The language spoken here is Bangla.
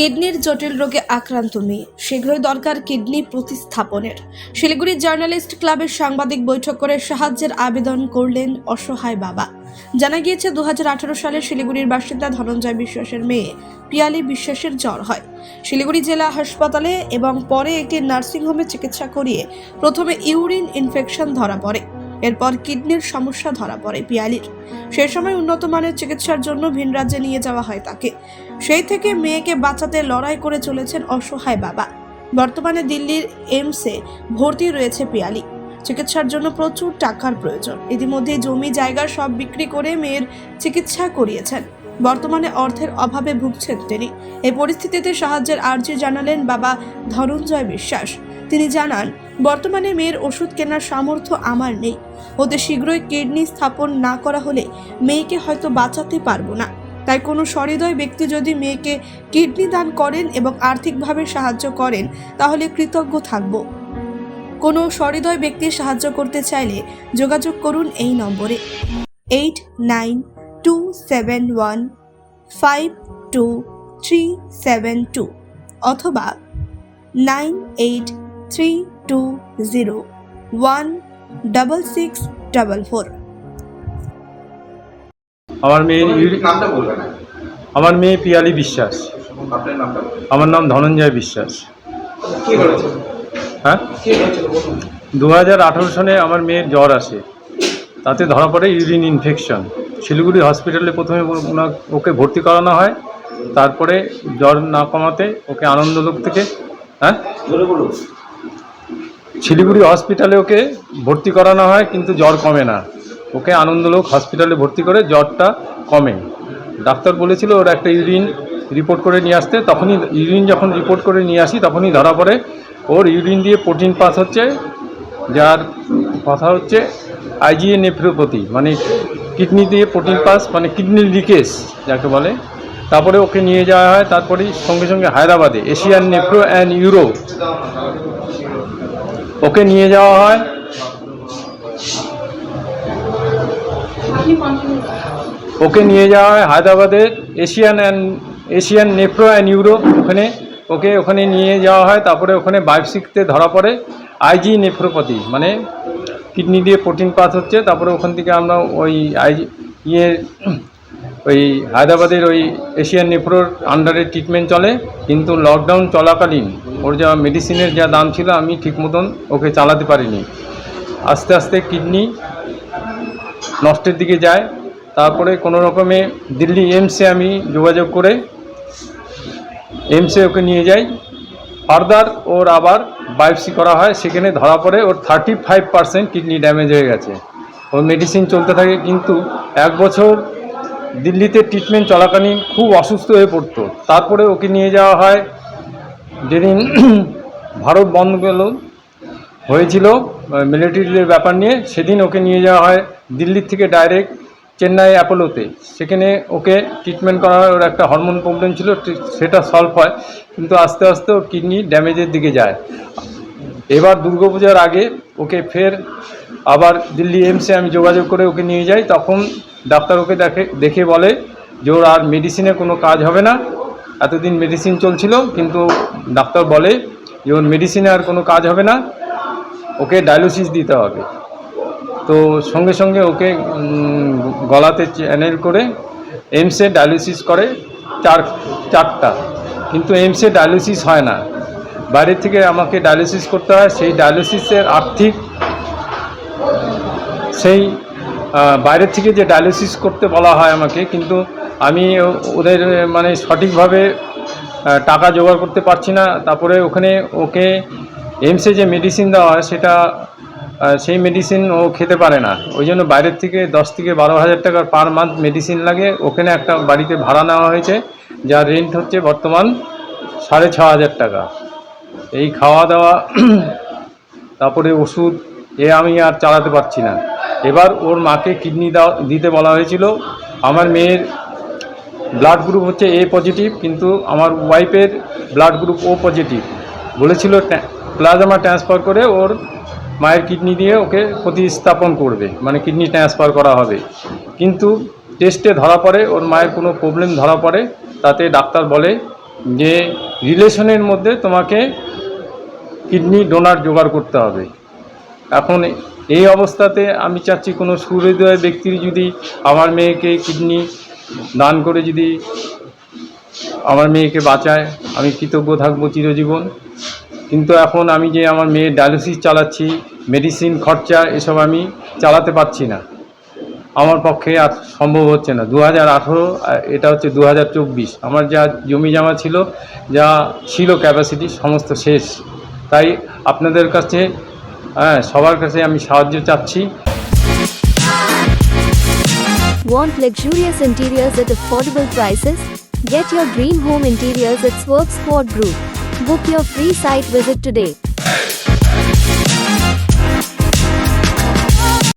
কিডনির জটিল রোগে আক্রান্ত মেয়ে, শীঘ্রই দরকার কিডনি প্রতিস্থাপনের। শিলিগুড়ি জার্নালিস্ট ক্লাবের সাংবাদিক বৈঠক করে সাহায্যের আবেদন করলেন অসহায় বাবা। জানা গিয়েছে 2018 সালে শিলিগুড়ির বাসিন্দা ধনঞ্জয় বিশ্বাসের মেয়ে পিয়ালি বিশ্বাসের জ্বর হয়। শিলিগুড়ি জেলা হাসপাতালে এবং পরে একটি নার্সিংহোমে চিকিৎসা করিয়ে প্রথমে ইউরিন ইনফেকশন ধরা পড়ে, এরপর কিডনির সমস্যা ধরা পড়ে পিয়ালির। সেই সময় উন্নত মানের চিকিৎসার জন্য ভিন রাজ্যে নিয়ে যাওয়া হয় তাকে। সেই থেকে মেয়েকে বাঁচাতে লড়াই করে চলেছেন অসহায় বাবা। বর্তমানে দিল্লির এইমসে ভর্তি রয়েছে পিয়ালি। চিকিৎসার জন্য প্রচুর টাকার প্রয়োজন। ইতিমধ্যে জমি জায়গা সব বিক্রি করে মেয়ের চিকিৎসা করিয়েছেন। বর্তমানে অর্থের অভাবে ভুগছেন তিনি। এই পরিস্থিতিতে সাহায্যের আর্জি জানালেন বাবা ধনঞ্জয় বিশ্বাস। তিনি জানান, বর্তমানে মেয়ের ওষুধ কেনার সামর্থ্য আমার নেই। অতি শীঘ্রই কিডনি স্থাপন না করা হলে মেয়েকে হয়তো বাঁচাতে পারবো না। তাই কোনো সহৃদয় ব্যক্তি যদি মেয়েকে কিডনি দান করেন এবং আর্থিকভাবে সাহায্য করেন তাহলে কৃতজ্ঞ থাকব। কোনো সহৃদয় ব্যক্তি সাহায্য করতে চাইলে যোগাযোগ করুন এই নম্বরে 8927152372 অথবা 9832016644। আমার মেয়ে পিয়ালি বিশ্বাস। আমার নাম ধনঞ্জয় বিশ্বাস। হ্যাঁ, 2018 সালে আমার মেয়ের জ্বর আসে, তাতে ধরা পড়ে ইউরিন ইনফেকশন। শিলিগুড়ি হসপিটালে প্রথমে ওকে ভর্তি করানো হয়, তারপরে জ্বর না কমাতে ওকে আনন্দলোক থেকে শিলিগুড়ি হসপিটালে ওকে ভর্তি করানো হয়, কিন্তু জ্বর কমে না। ওকে আনন্দলোক হসপিটালে ভর্তি করে জ্বরটা কমে। ডাক্তার বলেছিল ওর একটা ইউরিন রিপোর্ট করে নিয়ে আসতে। তখনই ইউরিন যখন রিপোর্ট করে নিয়ে আসি তখনই ধরা পড়ে ওর ইউরিন দিয়ে প্রোটিন পাস হচ্ছে, যার কথা হচ্ছে আইজিএ নেফ্রোপ্যাথি, মানে কিডনি দিয়ে প্রোটিন পাস, মানে কিডনি লিকেজ যাকে বলে। তারপরে ওকে নিয়ে যাওয়া হয়, তারপরে সঙ্গে সঙ্গে হায়দ্রাবাদে এশিয়ান নেফ্রো অ্যান্ড ইউরো ওকে নিয়ে যাওয়া হয়। হায়দ্রাবাদের এশিয়ান নেফ্রো অ্যান্ড ইউরো ওখানে নিয়ে যাওয়া হয়। তারপরে ওখানে বায়োপসিতে ধরা পড়ে আইজি নেফ্রোপ্যাথি, মানে কিডনি দিয়ে প্রোটিন পাস হচ্ছে। তারপরে ওখান থেকে আমরা ওই হায়দ্রাবাদের ওই এশিয়ান নেফ্রোর আন্ডারে ট্রিটমেন্ট চলে। কিন্তু লকডাউন চলাকালীন ওর যা মেডিসিনের যা দাম ছিল আমি ঠিক মতন ওকে চালাতে পারিনি। আস্তে আস্তে কিডনি নষ্টের দিকে যায়। তারপরে কোনো রকমে দিল্লি এইমসে আমি যোগাযোগ করে এইমসে ওকে নিয়ে যাই। ফার্দার ওর আবার বায়োপসি করা হয়, সেখানে ধরা পড়ে ওর 35% কিডনি ড্যামেজ হয়ে গেছে। ওর মেডিসিন চলতে থাকে, কিন্তু 1 বছর দিল্লিতে ট্রিটমেন্ট চলাকালীন খুব অসুস্থ হয়ে পড়তো। তারপরে ওকে নিয়ে যাওয়া হয়, যেদিন ভারত বন্ধ হয়েছিল মিলিটারির ব্যাপার নিয়ে, সেদিন ওকে নিয়ে যাওয়া হয় দিল্লি থেকে ডাইরেক্ট চেন্নাই অ্যাপোলোতে। সেখানে ওকে ট্রিটমেন্ট করা হয়। ওর একটা হরমোন প্রবলেম ছিল, সেটা সলভ হয়, কিন্তু আস্তে আস্তে ওর কিডনি ড্যামেজের দিকে যায়। এবার দুর্গাপূজার আগে ওকে ফের আবার দিল্লি এইমসে আমি যোগাযোগ করে ওকে নিয়ে যাই। তখন ডাক্তার ওকে দেখে বলে যে ওর আর মেডিসিনে কোনো কাজ হবে না। এতদিন মেডিসিন চলছিল, কিন্তু ডাক্তার বলে যে ওর মেডিসিনে আর কোনো কাজ হবে না, ওকে ডায়ালিসিস দিতে হবে। তো সঙ্গে সঙ্গে ওকে গলাতে চ্যানেল করে এইমসে ডায়ালিসিস করে চারটা, কিন্তু এইমসে ডায়ালিসিস হয় না, বাইরে থেকে আমাকে ডায়ালিসিস করতে হয়। সেই ডায়ালিসিসের সেই বাইরের থেকে যে ডায়ালিসিস করতে বলা হয় আমাকে, কিন্তু আমি ওদের মানে সঠিকভাবে টাকা জোগাড় করতে পারছি না। তারপরে ওকে এইমসে যে মেডিসিন দেওয়া হয় সেই মেডিসিন ও খেতে পারে না। ওই জন্য বাইরের থেকে 10 থেকে 12 হাজার টাকার পার মান্থ মেডিসিন লাগে। ওখানে একটা বাড়িতে ভাড়া নেওয়া হয়েছে, যার রেন্ট হচ্ছে বর্তমান 6,500 টাকা। এই খাওয়া দাওয়া তারপরে ওষুধ আমি আর চালাতে পারছি না। এবার ওর মাকে কিডনি দিতে বলা হয়েছিল। আমার মেয়ের ব্লাড গ্রুপ হচ্ছে A পজিটিভ, কিন্তু আমার ওয়াইফের ব্লাড গ্রুপ O পজিটিভ। বলেছিল প্লাজমা ট্রান্সফার করে ওর মায়ের কিডনি দিয়ে ওকে প্রতিস্থাপন করবে, মানে কিডনি ট্রান্সফার করা হবে। কিন্তু টেস্টে ধরা পড়ে ওর মায়ের কোনো প্রবলেম ধরা পড়ে। তাতে ডাক্তার বলে যে রিলেশনের মধ্যে তোমাকে কিডনি ডোনার জোগাড় করতে হবে। এখন এই অবস্থাতে আমি চাচ্ছি কোনো সুহৃদয় ব্যক্তির যদি আমার মেয়েকে কিডনি দান করে যদি আমার মেয়েকে বাঁচায়, আমি কৃতজ্ঞ থাকবো চিরজীবন। কিন্তু এখন আমি যে আমার মেয়ের ডায়ালিসিস চালাচ্ছি, মেডিসিন খরচা এসব আমি চালাতে পারছি না, আমার পক্ষে আর সম্ভব হচ্ছে না। 2018, এটা হচ্ছে 2024, আমার যা জমি জমা ছিল, যা ছিল ক্যাপাসিটি সমস্ত শেষ। তাই আপনাদের কাছে সবার কাছে আমি সাহায্য চাচ্ছি। Want luxurious interiors at affordable prices? Get your dream home interiors at Swerve Squad Group. Book your free site visit today.